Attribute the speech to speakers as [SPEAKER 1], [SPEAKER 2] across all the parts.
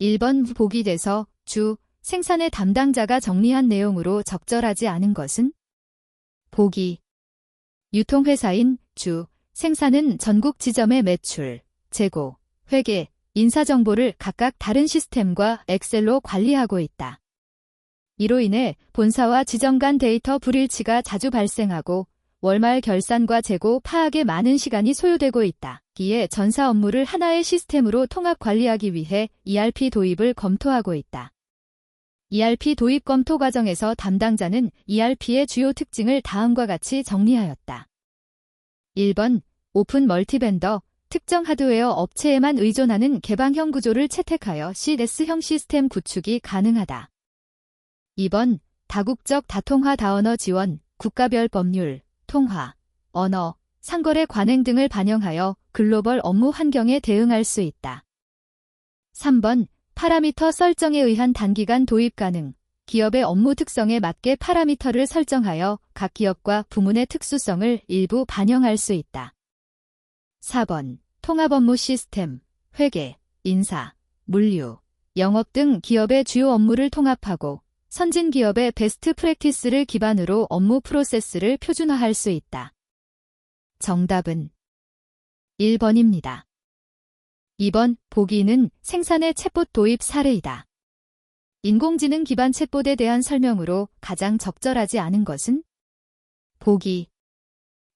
[SPEAKER 1] 1번 보기 돼서 주, 생산의 담당자가 정리한 내용으로 적절하지 않은 것은? 보기. 유통회사인 주, 생산은 전국 지점의 매출, 재고, 회계, 인사정보를 각각 다른 시스템과 엑셀로 관리하고 있다. 이로 인해 본사와 지점 간 데이터 불일치가 자주 발생하고 월말 결산과 재고 파악에 많은 시간이 소요되고 있다. 이에 전사 업무를 하나의 시스템으로 통합 관리하기 위해 ERP 도입을 검토하고 있다. ERP 도입 검토 과정에서 담당자는 ERP의 주요 특징을 다음과 같이 정리하였다. 1번, 오픈 멀티벤더, 특정 하드웨어 업체에만 의존하는 개방형 구조를 채택하여 CS형 시스템 구축이 가능하다. 2번, 다국적 다통화 다언어 지원, 국가별 법률, 통화, 언어, 상거래 관행 등을 반영하여 글로벌 업무 환경에 대응할 수 있다. 3번, 파라미터 설정에 의한 단기간 도입 가능, 기업의 업무 특성에 맞게 파라미터를 설정하여 각 기업과 부문의 특수성을 일부 반영할 수 있다. 4번, 통합 업무 시스템, 회계, 인사, 물류, 영업 등 기업의 주요 업무를 통합하고 선진 기업의 베스트 프랙티스를 기반으로 업무 프로세스를 표준화할 수 있다. 정답은 1번입니다. 2번, 보기는 생산의 챗봇 도입 사례이다. 인공지능 기반 챗봇에 대한 설명으로 가장 적절하지 않은 것은? 보기.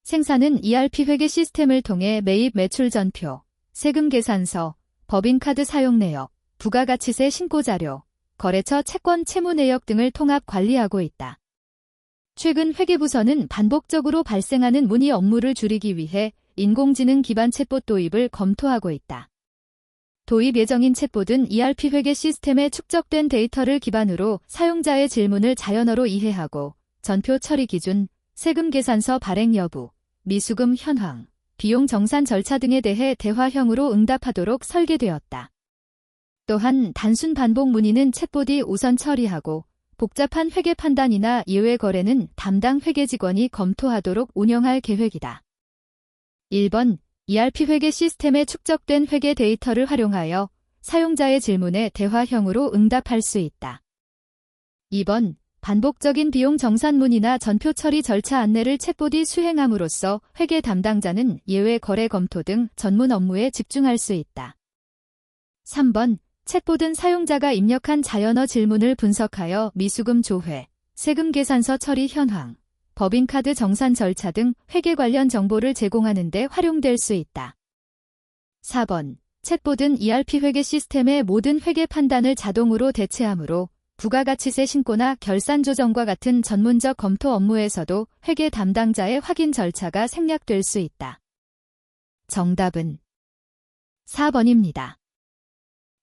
[SPEAKER 1] 생산은 ERP 회계 시스템을 통해 매입 매출 전표, 세금 계산서, 법인카드 사용 내역, 부가가치세 신고 자료, 거래처 채권 채무 내역 등을 통합 관리하고 있다. 최근 회계부서는 반복적으로 발생하는 문의 업무를 줄이기 위해 인공지능 기반 챗봇 도입을 검토하고 있다. 도입 예정인 챗봇은 ERP 회계 시스템에 축적된 데이터를 기반으로 사용자의 질문을 자연어로 이해하고 전표 처리 기준, 세금 계산서 발행 여부, 미수금 현황, 비용 정산 절차 등에 대해 대화형으로 응답하도록 설계되었다. 또한 단순 반복 문의는 챗봇이 우선 처리하고 복잡한 회계 판단이나 예외 거래는 담당 회계 직원이 검토하도록 운영할 계획이다. 1번, ERP 회계 시스템에 축적된 회계 데이터를 활용하여 사용자의 질문에 대화형으로 응답할 수 있다. 2번, 반복적인 비용 정산 문의나 전표 처리 절차 안내를 챗봇이 수행함으로써 회계 담당자는 예외 거래 검토 등 전문 업무에 집중할 수 있다. 3번, 챗봇은 사용자가 입력한 자연어 질문을 분석하여 미수금 조회, 세금 계산서 처리 현황, 법인카드 정산 절차 등 회계 관련 정보를 제공하는 데 활용될 수 있다. 4번, 챗봇은 ERP 회계 시스템의 모든 회계 판단을 자동으로 대체하므로 부가가치세 신고나 결산 조정과 같은 전문적 검토 업무에서도 회계 담당자의 확인 절차가 생략될 수 있다. 정답은 4번입니다.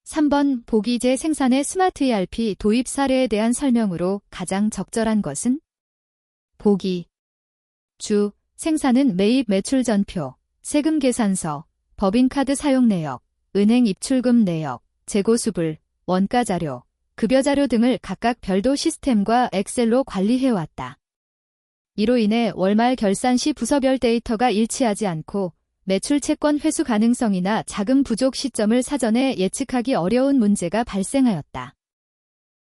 [SPEAKER 1] 3번, 보기제 생산의 스마트 ERP 도입 사례에 대한 설명으로 가장 적절한 것은? 보기. 주, 생산은 매입 매출 전표, 세금 계산서, 법인카드 사용 내역, 은행 입출금 내역, 재고 수불, 원가 자료, 급여 자료 등을 각각 별도 시스템과 엑셀로 관리해왔다. 이로 인해 월말 결산 시 부서별 데이터가 일치하지 않고 매출 채권 회수 가능성이나 자금 부족 시점을 사전에 예측하기 어려운 문제가 발생하였다.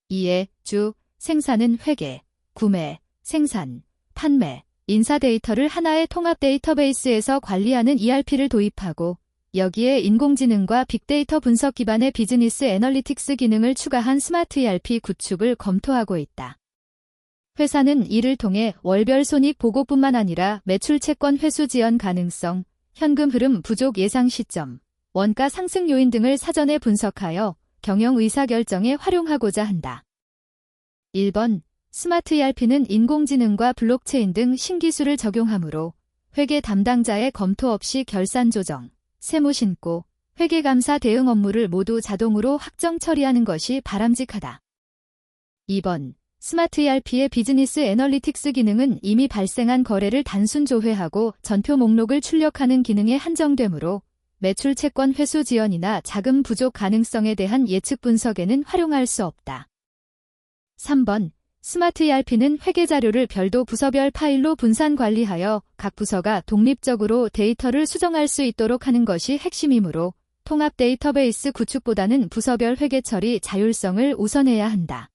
[SPEAKER 1] 이에 주, 생산은 회계, 구매, 생산, 판매, 인사 데이터를 하나의 통합 데이터베이스에서 관리하는 ERP를 도입하고 여기에 인공지능과 빅데이터 분석 기반의 비즈니스 애널리틱스 기능을 추가한 스마트 ERP 구축을 검토하고 있다. 회사는 이를 통해 월별 손익 보고뿐만 아니라 매출 채권 회수 지연 가능성, 현금 흐름 부족 예상 시점, 원가 상승 요인 등을 사전에 분석하여 경영 의사결정에 활용하고자 한다. 1번, 스마트 ERP는 인공지능과 블록체인 등 신기술을 적용하므로 회계 담당자의 검토 없이 결산 조정, 세무 신고, 회계감사 대응 업무를 모두 자동으로 확정 처리하는 것이 바람직하다. 2번, 스마트 ERP의 비즈니스 애널리틱스 기능은 이미 발생한 거래를 단순 조회하고 전표 목록을 출력하는 기능에 한정되므로 매출 채권 회수 지연이나 자금 부족 가능성에 대한 예측 분석에는 활용할 수 없다. 3번, 스마트 ERP는 회계 자료를 별도 부서별 파일로 분산 관리하여 각 부서가 독립적으로 데이터를 수정할 수 있도록 하는 것이 핵심이므로 통합 데이터베이스 구축보다는 부서별 회계 처리 자율성을 우선해야 한다.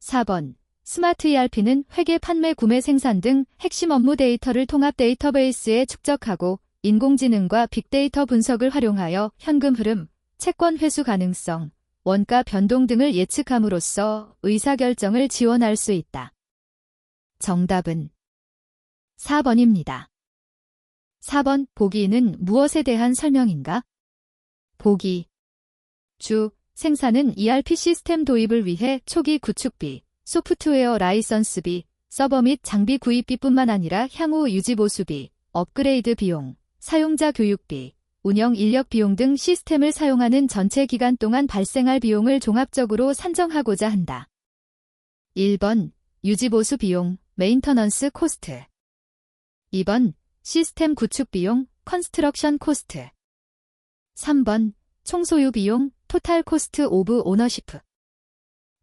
[SPEAKER 1] 4번. 스마트 ERP는 회계, 판매, 구매, 생산 등 핵심 업무 데이터를 통합 데이터베이스에 축적하고 인공지능과 빅데이터 분석을 활용하여 현금 흐름, 채권 회수 가능성, 원가 변동 등을 예측함으로써 의사결정을 지원할 수 있다. 정답은 4번입니다. 4번. 보기는 무엇에 대한 설명인가? 보기. 주, 생산은 ERP 시스템 도입을 위해 초기 구축비, 소프트웨어 라이선스비, 서버 및 장비 구입비뿐만 아니라 향후 유지보수비, 업그레이드 비용, 사용자 교육비, 운영 인력 비용 등 시스템을 사용하는 전체 기간 동안 발생할 비용을 종합적으로 산정하고자 한다. 1번. 유지보수 비용, 메인터넌스 코스트. 2번. 시스템 구축 비용, 컨스트럭션 코스트. 3번. 총소유 비용, 토탈 코스트 오브 오너시프.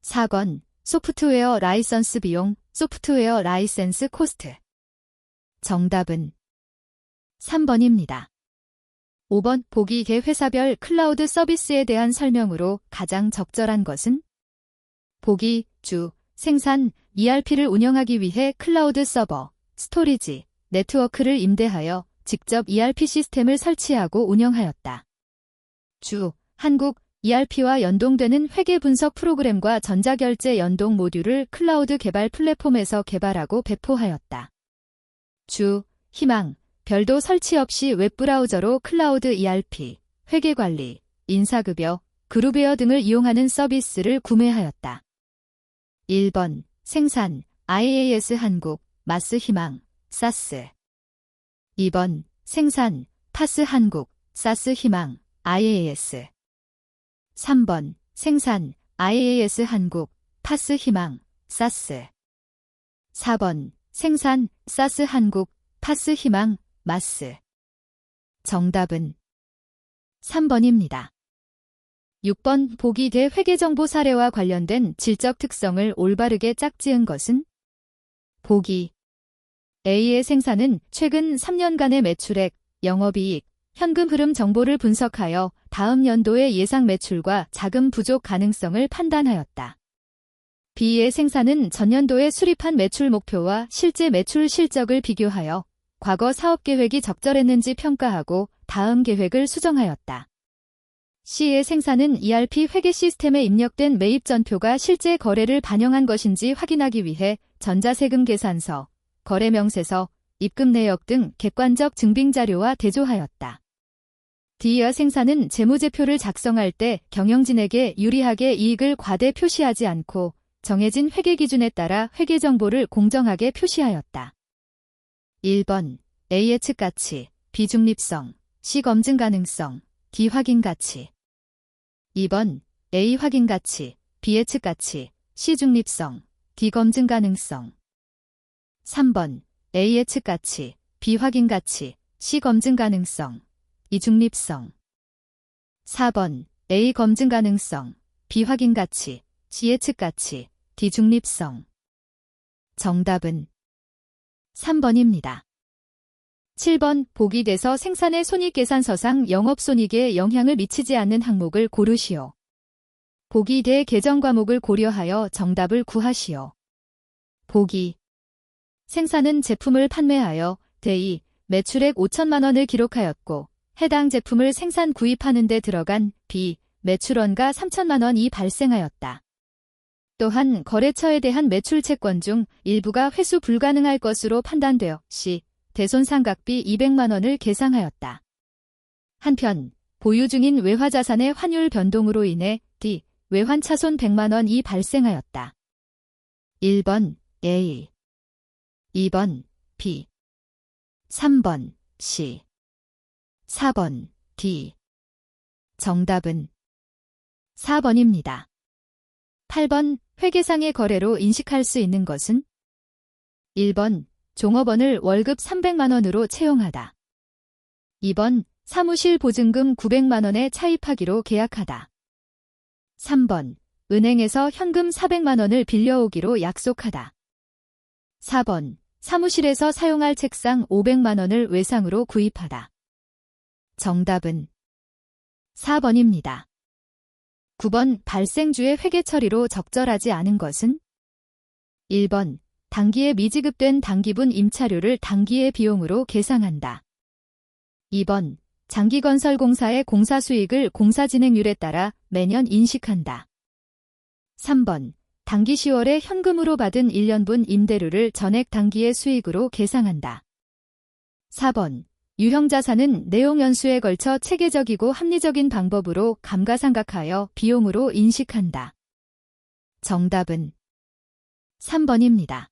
[SPEAKER 1] 4번. 소프트웨어 라이선스 비용, 소프트웨어 라이센스 코스트. 정답은 3번입니다. 5번. 보기 개 회사별 클라우드 서비스에 대한 설명으로 가장 적절한 것은? 보기. 주, 생산, ERP를 운영하기 위해 클라우드 서버, 스토리지, 네트워크를 임대하여 직접 ERP 시스템을 설치하고 운영하였다. 주, 한국, ERP와 연동되는 회계 분석 프로그램과 전자결제 연동 모듈을 클라우드 개발 플랫폼에서 개발하고 배포하였다. 주, 희망, 별도 설치 없이 웹브라우저로 클라우드 ERP, 회계관리, 인사급여, 그룹웨어 등을 이용하는 서비스를 구매하였다. 1번. 생산, IaaS 한국, 마스 희망, 사스. 2번. 생산, 파스 한국, 사스 희망, IaaS. 3번. 생산, IaaS 한국, 파스 희망, 사스. 4번. 생산, 사스 한국, 파스 희망, 마스. 정답은 3번입니다. 6번. 보기 개 회계정보 사례와 관련된 질적 특성을 올바르게 짝지은 것은? 보기. A의 생산은 최근 3년간의 매출액, 영업이익, 현금 흐름 정보를 분석하여 다음 연도의 예상 매출과 자금 부족 가능성을 판단하였다. B의 생산은 전년도에 수립한 매출 목표와 실제 매출 실적을 비교하여 과거 사업 계획이 적절했는지 평가하고 다음 계획을 수정하였다. C의 생산은 ERP 회계 시스템에 입력된 매입 전표가 실제 거래를 반영한 것인지 확인하기 위해 전자세금 계산서, 거래명세서, 입금 내역 등 객관적 증빙자료와 대조하였다. D의 생산은 재무제표를 작성할 때 경영진에게 유리하게 이익을 과대 표시하지 않고 정해진 회계 기준에 따라 회계 정보를 공정하게 표시하였다. 1번. A 예측 가치, B 중립성, C 검증 가능성, D 확인 가치. 2번. A 확인 가치, B 예측 가치, C 중립성, D 검증 가능성. 3번. A 예측 가치, B 확인 가치, C 검증 가능성, D 중립성. 4번. A 검증 가능성, B 확인 가치, C 예측 가치, D 중립성. 정답은 3번입니다. 7번. 보기 대서 생산의 손익계산서상 영업손익에 영향을 미치지 않는 항목을 고르시오. 보기 대 계정 과목을 고려하여 정답을 구하시오. 보기. 생산은 제품을 판매하여 대이 매출액 5천만 원을 기록하였고 해당 제품을 생산 구입하는 데 들어간 비 매출원가 3천만 원이 발생하였다. 또한 거래처에 대한 매출 채권 중 일부가 회수 불가능할 것으로 판단되어 시 대손상각비 200만 원을 계상하였다. 한편 보유 중인 외화자산의 환율 변동으로 인해 D 외환차손 100만 원이 발생하였다. 1번 A, 2번 B, 3번 C, 4번 D. 정답은 4번입니다. 8번. 회계상의 거래로 인식할 수 있는 것은? 1번. 종업원을 월급 300만 원으로 채용하다. 2번. 사무실 보증금 900만 원에 차입하기로 계약하다. 3번. 은행에서 현금 400만 원을 빌려오기로 약속하다. 4번. 사무실에서 사용할 책상 500만 원을 외상으로 구입하다. 정답은 4번입니다. 9번 발생주의 회계 처리로 적절하지 않은 것은? 1번 당기에 미지급된 당기분 임차료를 당기의 비용으로 계상한다. 2번 장기건설공사의 공사 수익을 공사 진행률에 따라 매년 인식한다. 3번 당기 10월에 현금으로 받은 1년분 임대료를 전액 당기의 수익으로 계상한다. 4번 유형자산은 내용 연수에 걸쳐 체계적이고 합리적인 방법으로 감가상각하여 비용으로 인식한다. 정답은 3번입니다.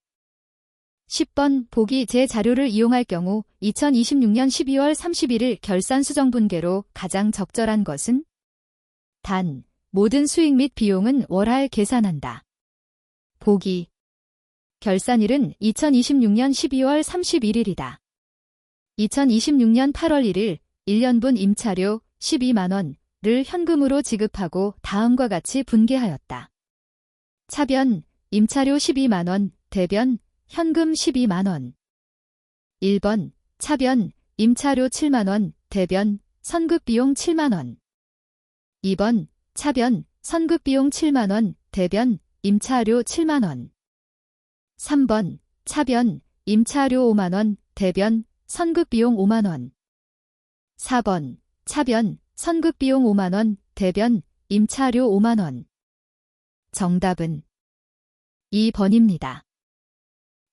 [SPEAKER 1] 10번 보기 제 자료를 이용할 경우 2026년 12월 31일 결산수정분계로 가장 적절한 것은? 단, 모든 수익 및 비용은 월할 계산한다. 보기 결산일은 2026년 12월 31일이다. 2026년 8월 1일 1년분 임차료 12만원을 현금으로 지급하고 다음과 같이 분계하였다. 차변 임차료 12만원, 대변 현금 12만원. 1번 차변 임차료 7만원, 대변 선급비용 7만원. 2번 차변 선급비용 7만원, 대변 임차료 7만원. 3번 차변 임차료 5만원, 대변 선급비용 5만원. 4번 차변 선급비용 5만원, 대변 임차료 5만원. 정답은 2번입니다.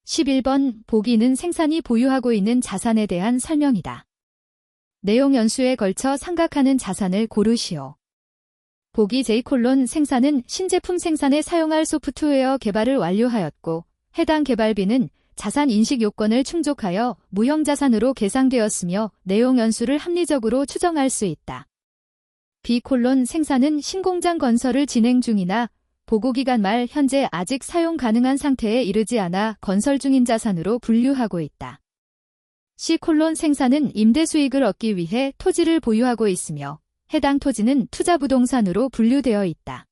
[SPEAKER 1] 11번 보기는 생산이 보유하고 있는 자산에 대한 설명이다. 내용 연수에 걸쳐 상각하는 자산을 고르시오. 보기 J: 생산은 신제품 생산에 사용할 소프트웨어 개발을 완료하였고 해당 개발비는 자산 인식 요건을 충족하여 무형자산으로 계상되었으며 내용 연수를 합리적으로 추정할 수 있다. B: 생산은 신공장 건설을 진행 중이나 보고기간 말 현재 아직 사용 가능한 상태에 이르지 않아 건설 중인 자산으로 분류하고 있다. C: 생산은 임대 수익을 얻기 위해 토지를 보유하고 있으며 해당 토지는 투자부동산으로 분류되어 있다.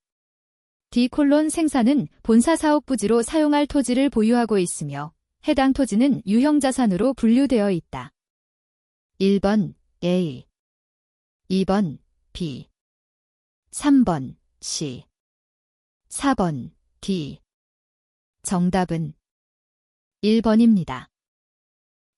[SPEAKER 1] D: 생산은 본사 사업 부지로 사용할 토지를 보유하고 있으며 해당 토지는 유형자산으로 분류되어 있다. 1번 A 2번 B 3번 C 4번 D. 정답은 1번입니다.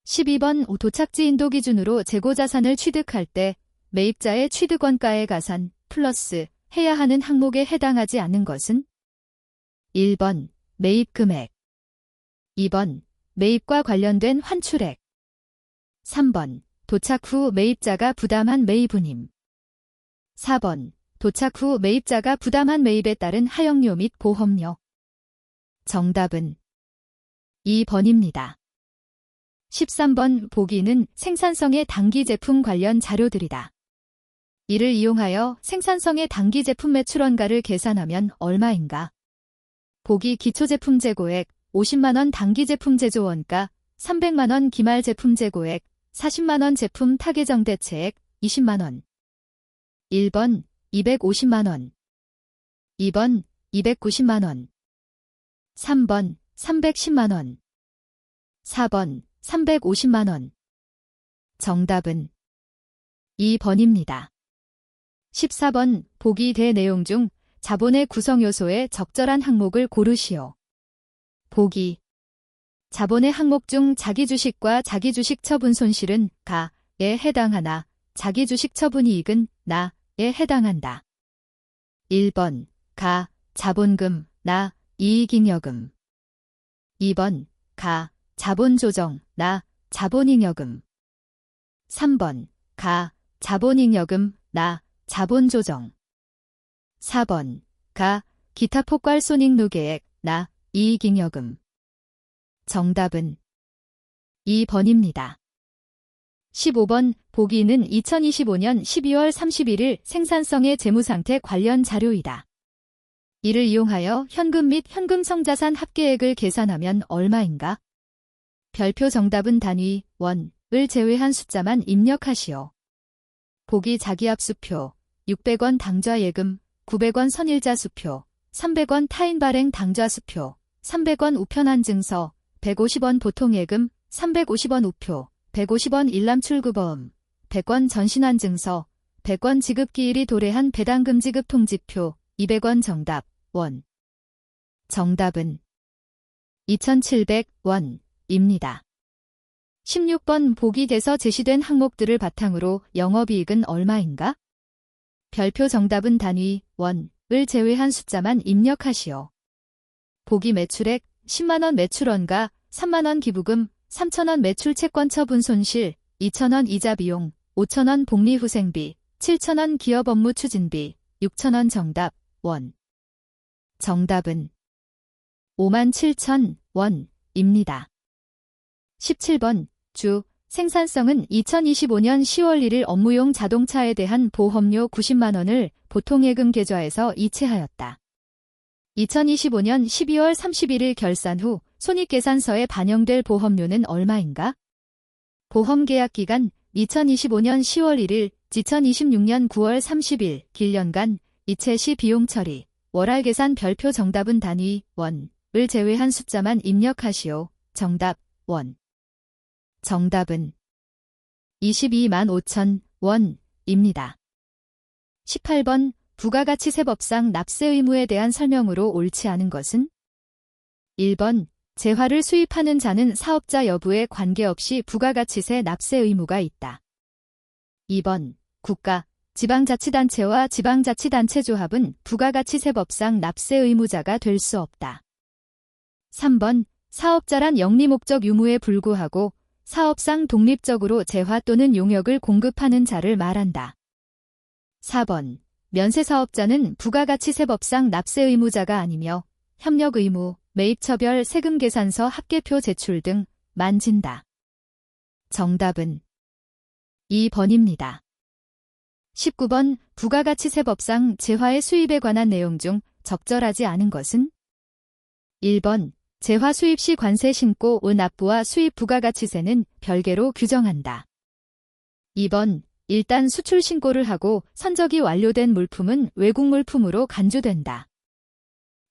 [SPEAKER 1] 12번 도착지 인도 기준으로 재고자산을 취득할 때 매입자의 취득원가의 가산 플러스 해야 하는 항목에 해당하지 않는 것은? 1번 매입금액 2번 매입과 관련된 환출액 3번 도착 후 매입자가 부담한 매입운임 4번 도착 후 매입자가 부담한 매입에 따른 하역료 및 보험료. 정답은 2번입니다. 13번 보기는 생산성의 단기 제품 관련 자료들이다. 이를 이용하여 생산성의 단기 제품 매출원가를 계산하면 얼마인가? 보기 기초제품 재고액 50만원 단기 제품 제조원가 300만원 기말 제품 재고액 40만원 제품 타계정 대체액 20만원 1번 250만원 2번 290만원 3번 310만원 4번 350만원 정답은 2번입니다. 14번 보기 대 내용 중 자본의 구성 요소에 적절한 항목을 고르시오. 보기 자본의 항목 중 자기주식과 자기주식 처분 손실은 가에 해당하나 자기주식 처분 이익은 나에 해당한다. 1번 가 자본금 나 이익잉여금 2번 가 자본조정 나 자본잉여금 3번 가 자본잉여금 나 자본조정 4번 가 기타 폭발 손익노계액 나 이익잉여금 정답은 2번입니다. 15번 보기는 2025년 12월 31일 생산성의 재무상태 관련 자료이다. 이를 이용하여 현금 및 현금성자산 합계액을 계산하면 얼마인가? 별표 정답은 단위, 원을 제외한 숫자만 입력하시오. 보기 자기압수표, 600원 당좌예금, 900원 선일자수표, 300원 타인 발행 당좌수표, 300원 우편한 증서, 150원 보통예금, 350원 우표, 150원 일람출구보험, 100원 전신한 증서, 100원 지급기일이 도래한 배당금 지급 통지표 200원 정답 원. 정답은 2,700원입니다. 16번 보기 돼서 제시된 항목들을 바탕으로 영업이익은 얼마인가? 별표 정답은 단위 원을 제외한 숫자만 입력하시오. 보기 매출액 10만원 매출원가 3만원 기부금 3,000원 매출 채권 처분 손실 2,000원 이자 비용 5,000원 복리후생비 7,000원 기업 업무 추진비 6,000원 정답 원. 정답은 57,000원입니다. 17번 주 생산성은 2025년 10월 1일 업무용 자동차에 대한 보험료 90만원을 보통예금 계좌에서 이체하였다. 2025년 12월 31일 결산 후 손익계산서에 반영될 보험료는 얼마인가? 보험계약기간 2025년 10월 1일, 2026년 9월 30일, 길년간, 이체 시 비용 처리, 월할 계산 별표 정답은 단위 원을 제외한 숫자만 입력하시오. 정답 원. 정답은 22만 5천 원입니다. 18번 부가가치세법상 납세 의무에 대한 설명으로 옳지 않은 것은? 1번 재화를 수입하는 자는 사업자 여부에 관계없이 부가가치세 납세 의무가 있다. 2번 국가, 지방자치단체와 지방자치단체조합은 부가가치세법상 납세 의무자가 될 수 없다. 3번 사업자란 영리목적 유무에 불구하고 사업상 독립적으로 재화 또는 용역을 공급하는 자를 말한다. 4번 면세사업자는 부가가치세법상 납세 의무자가 아니며 협력 의무, 매입처별 세금계산서 합계표 제출 등 만진다. 정답은 2번입니다. 19번 부가가치세법상 재화의 수입에 관한 내용 중 적절하지 않은 것은? 1번 재화 수입 시 관세 신고 납부와 수입 부가가치세는 별개로 규정한다. 2번 일단 수출 신고를 하고 선적이 완료된 물품은 외국 물품으로 간주된다.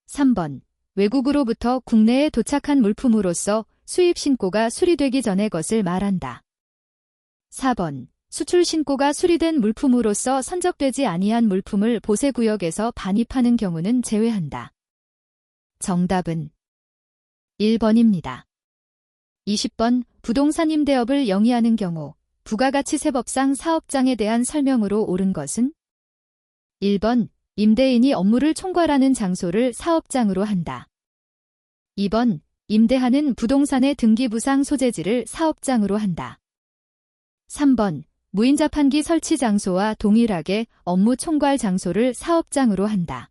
[SPEAKER 1] 3번 외국으로부터 국내에 도착한 물품으로서 수입 신고가 수리되기 전의 것을 말한다. 4번 수출 신고가 수리된 물품으로서 선적되지 아니한 물품을 보세구역에서 반입하는 경우는 제외한다. 정답은 1번입니다. 20번 부동산 임대업을 영위하는 경우 부가가치세법상 사업장에 대한 설명으로 옳은 것은? 1번 임대인이 업무를 총괄하는 장소를 사업장으로 한다. 2번 임대하는 부동산의 등기부상 소재지를 사업장으로 한다. 3번 무인자판기 설치 장소와 동일하게 업무 총괄 장소를 사업장으로 한다.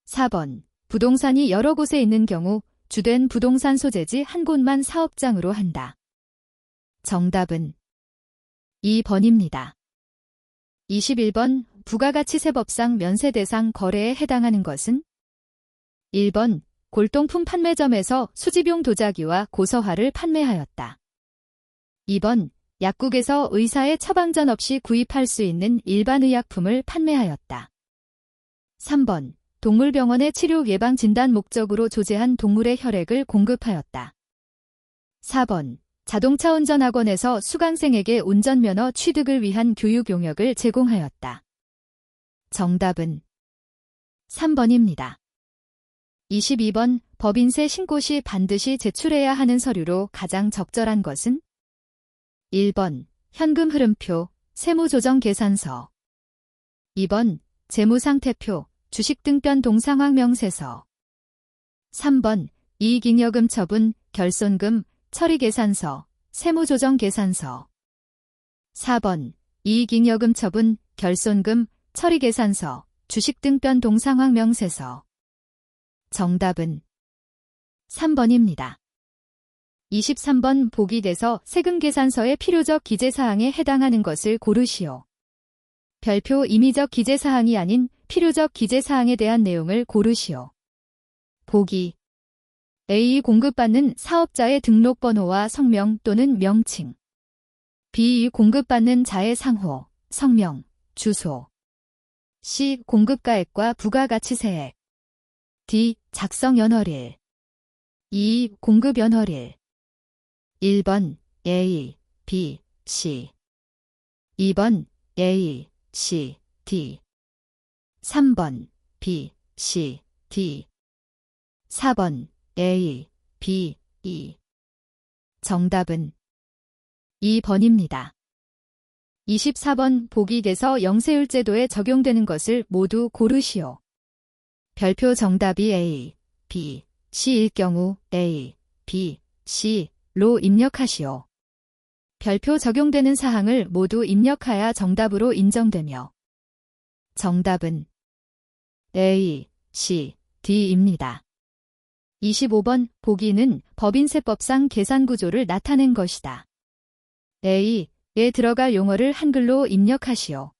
[SPEAKER 1] 4번 부동산이 여러 곳에 있는 경우 주된 부동산 소재지 한 곳만 사업장으로 한다. 정답은 2번입니다. 21번 부가가치세법상 면세대상 거래에 해당하는 것은? 1번 골동품 판매점에서 수집용 도자기와 고서화를 판매하였다. 2번 약국에서 의사의 처방전 없이 구입할 수 있는 일반 의약품을 판매하였다. 3번 동물병원의 치료 예방 진단 목적으로 조제한 동물의 혈액을 공급하였다. 4번 자동차 운전학원에서 수강생에게 운전면허 취득을 위한 교육 용역을 제공하였다. 정답은 3번입니다. 22번 법인세 신고 시 반드시 제출해야 하는 서류로 가장 적절한 것은? 1번 현금 흐름표, 세무조정계산서. 2번 재무상태표, 주식등변 동상황명세서. 3번 이익잉여금 처분, 결손금, 처리계산서, 세무조정계산서. 4번 이익잉여금 처분, 결손금, 처리계산서, 주식등변 동상황명세서. 정답은 3번입니다. 23번 보기 돼서 세금계산서의 필요적 기재사항에 해당하는 것을 고르시오. 별표 임의적 기재사항이 아닌 필요적 기재사항에 대한 내용을 고르시오. 보기 A. 공급받는 사업자의 등록번호와 성명 또는 명칭. B. 공급받는 자의 상호, 성명, 주소. C. 공급가액과 부가가치세액. D. 작성연월일. 2. 공급연월일. 1번 A, B, C. 2번 A, C, D. 3번 B, C, D. 4번 A, B, E. 정답은 2번입니다. 24번 보기 돼서 영세율 제도에 적용되는 것을 모두 고르시오. 별표 정답이 A, B, C일 경우 A, B, C로 입력하시오. 별표 적용되는 사항을 모두 입력하여 정답으로 인정되며 정답은 A, C, D입니다. 25번 보기는 법인세법상 계산구조를 나타낸 것이다. A에 들어갈 용어를 한글로 입력하시오.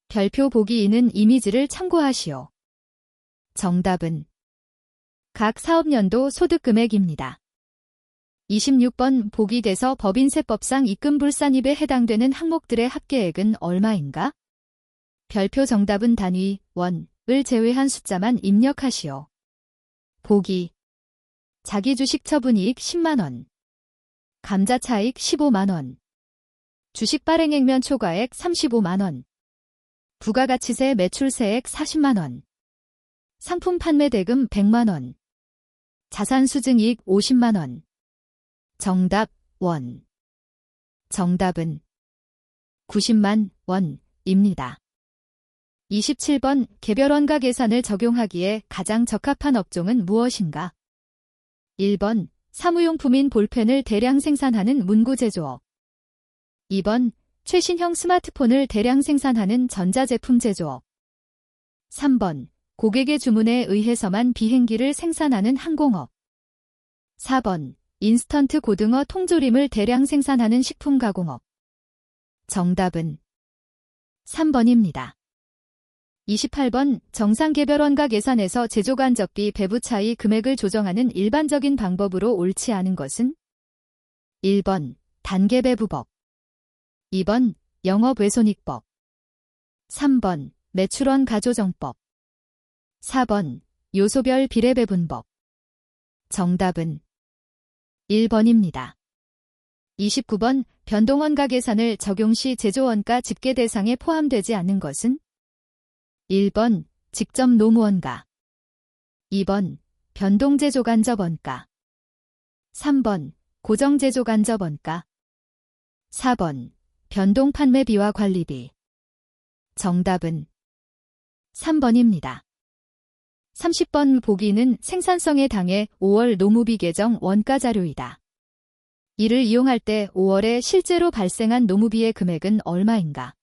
[SPEAKER 1] 별표 보기 2는 이미지를 참고하시오. 정답은 각 사업연도 소득금액입니다. 26번 보기 돼서 법인세법상 입금불산입에 해당되는 항목들의 합계액은 얼마인가? 별표 정답은 단위, 원을 제외한 숫자만 입력하시오. 보기 자기주식 처분이익 10만원, 감자차익 15만원, 주식 발행액면 초과액 35만원, 부가가치세 매출세액 40만원, 상품 판매대금 100만원, 자산수증이익 50만원. 정답, 원. 정답은 90만 원입니다. 27번 개별 원가 계산을 적용하기에 가장 적합한 업종은 무엇인가? 1번 사무용품인 볼펜을 대량 생산하는 문구 제조업. 2번 최신형 스마트폰을 대량 생산하는 전자제품 제조업. 3번 고객의 주문에 의해서만 비행기를 생산하는 항공업. 4번 인스턴트 고등어 통조림을 대량 생산하는 식품가공업. 정답은 3번입니다. 28번 정상개별 원가 계산에서 제조간접비 배부 차이 금액을 조정하는 일반적인 방법으로 옳지 않은 것은? 1번 단계배부법, 2번 영업외손익법, 3번 매출원 가조정법, 4번 요소별 비례배분법. 정답은 1번입니다. 29번 변동원가 계산을 적용 시 제조원가 집계 대상에 포함되지 않는 것은? 1번 직접 노무원가, 2번 변동제조간접원가, 3번 고정제조간접원가, 4번 변동판매비와 관리비. 정답은 3번입니다. 30번 보기는 생산성에 당해 5월 노무비 계정 원가 자료이다. 이를 이용할 때 5월에 실제로 발생한 노무비의 금액은 얼마인가?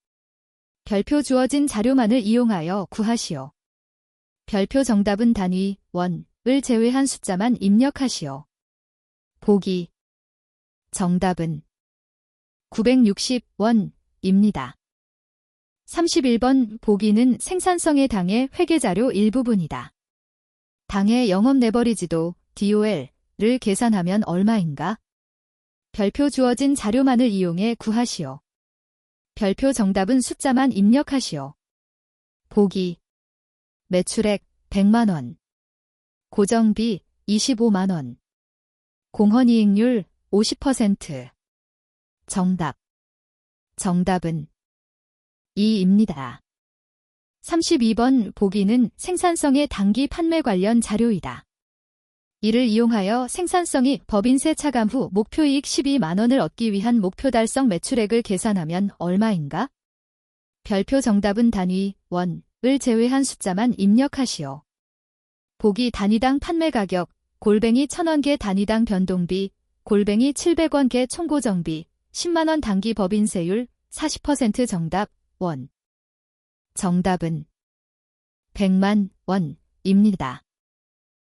[SPEAKER 1] 별표 주어진 자료만을 이용하여 구하시오. 별표 정답은 단위, 원을 제외한 숫자만 입력하시오. 보기 정답은 960원입니다. 31번 보기는 생산성에 당해 회계자료 일부분이다. 당해 영업 레버리지도 DOL을 계산하면 얼마인가? 별표 주어진 자료만을 이용해 구하시오. 별표 정답은 숫자만 입력하시오. 보기 매출액 100만원, 고정비 25만원, 공헌이익률 50%. 정답은 2입니다. 32번 보기는 생산성의 단기 판매 관련 자료이다. 이를 이용하여 생산성이 법인세 차감 후 목표이익 12만원을 얻기 위한 목표 달성 매출액을 계산하면 얼마인가? 별표 정답은 단위, 원을 제외한 숫자만 입력하시오. 보기 단위당 판매가격, 골뱅이 1,000원개 단위당 변동비, 골뱅이 700원개 총고정비, 10만원 단기 법인세율 40% 정답, 원. 정답은 100만 원입니다.